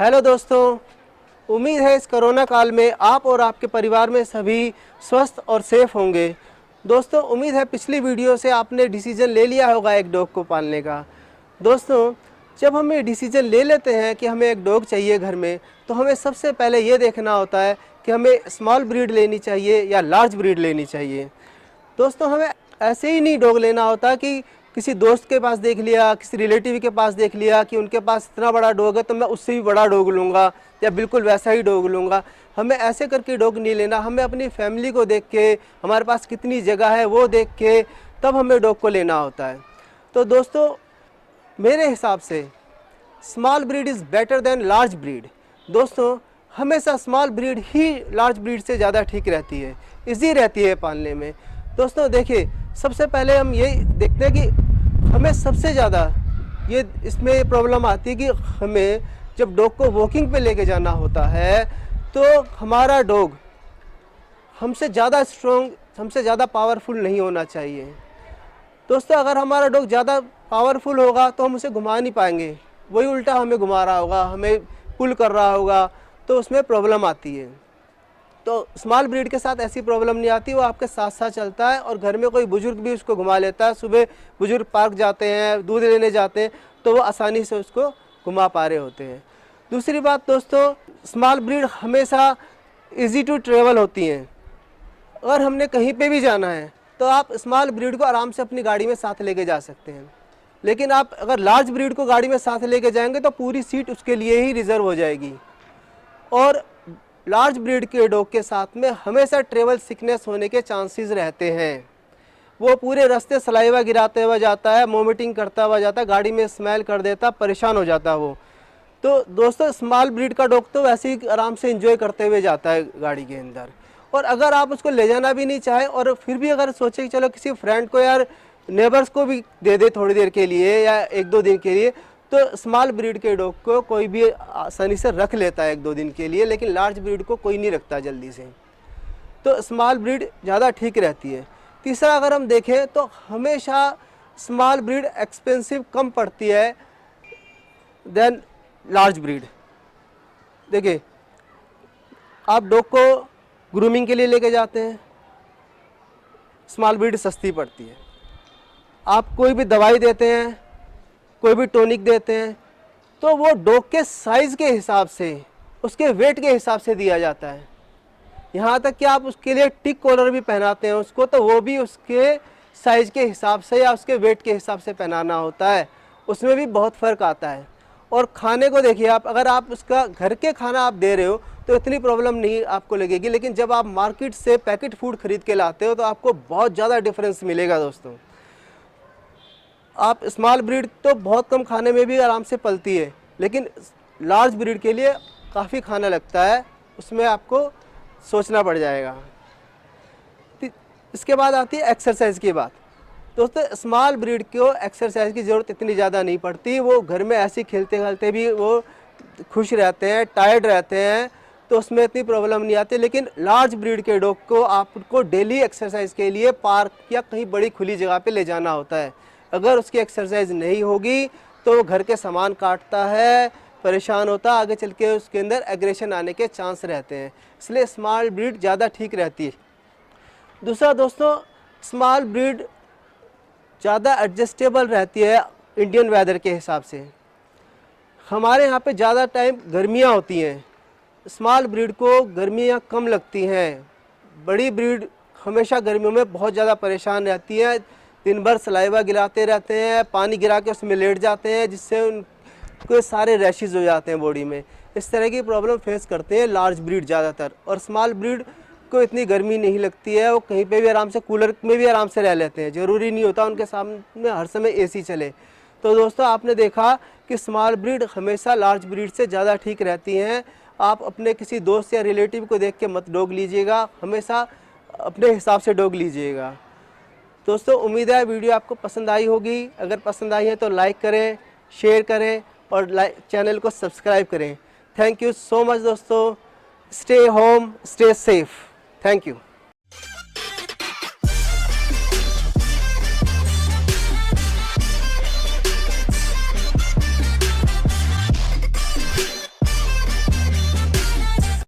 Hello दोस्तों, उम्मीद है इस कोरोना काल में आप और आपके परिवार में सभी स्वस्थ और सेफ होंगे। दोस्तों, उम्मीद है पिछली वीडियो से आपने डिसीजन ले लिया होगा एक डॉग को पालने का। दोस्तों, जब हम ये डिसीजन ले लेते हैं कि हमें एक डॉग चाहिए घर में, तो हमें सबसे पहले ये देखना होता है कि हमें स्मॉल ब्रीड लेनी चाहिए या लार्ज ब्रीड लेनी चाहिए। दोस्तों, हमें ऐसे ही नहीं डॉग लेना होता कि किसी दोस्त के पास देख लिया, किसी रिलेटिव के पास देख लिया कि उनके पास इतना बड़ा डॉग है तो मैं उससे भी बड़ा डॉग लूँगा या बिल्कुल वैसा ही डॉग लूँगा। हमें ऐसे करके डॉग नहीं लेना। हमें अपनी फैमिली को देख के, हमारे पास कितनी जगह है वो देख के तब हमें डॉग को लेना होता है। तो दोस्तों, मेरे हिसाब से small breed is better than large breed. दोस्तों, हमेशा स्मॉल ब्रीड ही लार्ज ब्रीड से ज़्यादा ठीक रहती है, ईजी रहती है पालने में। दोस्तों देखिए, सबसे पहले हम ये देखते हैं कि हमें सबसे ज़्यादा ये इसमें प्रॉब्लम आती है कि हमें जब डॉग को वॉकिंग पे लेके जाना होता है तो हमारा डॉग हमसे ज़्यादा स्ट्रॉन्ग, हमसे ज़्यादा पावरफुल नहीं होना चाहिए। दोस्तों, अगर हमारा डॉग ज़्यादा पावरफुल होगा तो हम उसे घुमा नहीं पाएंगे, वही उल्टा हमें घुमा रहा होगा, हमें पुल कर रहा होगा, तो उसमें प्रॉब्लम आती है। तो स्मॉल ब्रीड के साथ ऐसी प्रॉब्लम नहीं आती, वो आपके साथ साथ चलता है और घर में कोई बुजुर्ग भी उसको घुमा लेता है। सुबह बुजुर्ग पार्क जाते हैं, दूध लेने जाते हैं, तो वो आसानी से उसको घुमा पा रहे होते हैं। दूसरी बात दोस्तों, स्मॉल ब्रीड हमेशा इजी टू ट्रेवल होती हैं। अगर हमने कहीं पे भी जाना है तो आप स्मॉल ब्रीड को आराम से अपनी गाड़ी में साथ लेके जा सकते हैं। लेकिन आप अगर लार्ज ब्रीड को गाड़ी में साथ लेके जाएंगे तो पूरी सीट उसके लिए ही रिजर्व हो जाएगी। और लार्ज ब्रीड के डॉग के साथ में हमेशा ट्रेवल सिकनेस होने के चांसेस रहते हैं। वो पूरे रास्ते सलाइवा गिराते हुए जाता है, वोमिटिंग करता हुआ जाता है, गाड़ी में स्मेल कर देता, परेशान हो जाता है वो। तो दोस्तों, स्मॉल ब्रीड का डॉग तो वैसे ही आराम से एंजॉय करते हुए जाता है गाड़ी के अंदर। और अगर आप उसको ले जाना भी नहीं चाहें और फिर भी अगर सोचे कि चलो किसी फ्रेंड को यार नेबर्स को भी दे दे थोड़ी देर के लिए या एक दो दिन के लिए, तो स्मॉल ब्रीड के डॉग को कोई भी आसानी से रख लेता है एक दो दिन के लिए, लेकिन लार्ज ब्रीड को कोई नहीं रखता जल्दी से। तो स्मॉल ब्रीड ज़्यादा ठीक रहती है। तीसरा, अगर हम देखें तो हमेशा स्मॉल ब्रीड एक्सपेंसिव कम पड़ती है देन लार्ज ब्रीड। देखिए, आप डॉग को ग्रूमिंग के लिए लेके जाते हैं, स्मॉल ब्रीड सस्ती पड़ती है। आप कोई भी दवाई देते हैं, कोई भी टॉनिक देते हैं, तो वो डॉग के साइज़ के हिसाब से, उसके वेट के हिसाब से दिया जाता है। यहाँ तक कि आप उसके लिए टिक कॉलर भी पहनाते हैं उसको, तो वो भी उसके साइज़ के हिसाब से या उसके वेट के हिसाब से पहनाना होता है। उसमें भी बहुत फ़र्क आता है। और खाने को देखिए, आप अगर आप उसका घर के खाना आप दे रहे हो तो इतनी प्रॉब्लम नहीं आपको लगेगी, लेकिन जब आप मार्केट से पैकेट फूड खरीद के लाते हो तो आपको बहुत ज़्यादा डिफरेंस मिलेगा। दोस्तों, आप स्मॉल ब्रीड तो बहुत कम खाने में भी आराम से पलती है, लेकिन लार्ज ब्रीड के लिए काफ़ी खाना लगता है, उसमें आपको सोचना पड़ जाएगा। इसके बाद आती है एक्सरसाइज की बात। दोस्तों, स्मॉल ब्रीड को एक्सरसाइज की ज़रूरत इतनी ज़्यादा नहीं पड़ती, वो घर में ऐसे खेलते खेलते भी वो खुश रहते हैं, टायर्ड रहते हैं, तो उसमें इतनी प्रॉब्लम नहीं आती। लेकिन लार्ज ब्रीड के डॉग को आपको डेली एक्सरसाइज के लिए पार्क या कहीं बड़ी खुली जगह पे ले जाना होता है। अगर उसकी एक्सरसाइज नहीं होगी तो घर के सामान काटता है, परेशान होता है, आगे चल के उसके अंदर एग्रेशन आने के चांस रहते हैं। इसलिए स्मॉल ब्रीड ज़्यादा ठीक रहती है। दूसरा दोस्तों, स्मॉल ब्रीड ज़्यादा एडजस्टेबल रहती है इंडियन वेदर के हिसाब से। हमारे यहाँ पे ज़्यादा टाइम गर्मियाँ होती हैं, स्मॉल ब्रीड को गर्मियाँ कम लगती हैं। बड़ी ब्रीड हमेशा गर्मियों में बहुत ज़्यादा परेशान रहती है, दिन भर सलाइवा गिराते रहते हैं, पानी गिरा के उसमें लेट जाते हैं, जिससे उनको सारे रैशेज़ हो जाते हैं बॉडी में। इस तरह की प्रॉब्लम फेस करते हैं लार्ज ब्रीड ज़्यादातर। और स्मॉल ब्रीड को इतनी गर्मी नहीं लगती है, वो कहीं पे भी आराम से, कूलर में भी आराम से रह लेते हैं, ज़रूरी नहीं होता उनके सामने हर समय एसी चले। तो दोस्तों, आपने देखा कि स्मॉल ब्रीड हमेशा लार्ज ब्रीड से ज़्यादा ठीक रहती हैं। आप अपने किसी दोस्त या रिलेटिव को देख के मत डॉग लीजिएगा, हमेशा अपने हिसाब से डॉग लीजिएगा। दोस्तों, उम्मीद है वीडियो आपको पसंद आई होगी। अगर पसंद आई है तो लाइक करें, शेयर करें और चैनल को सब्सक्राइब करें। थैंक यू सो मच दोस्तों। Stay home, stay safe. Thank you.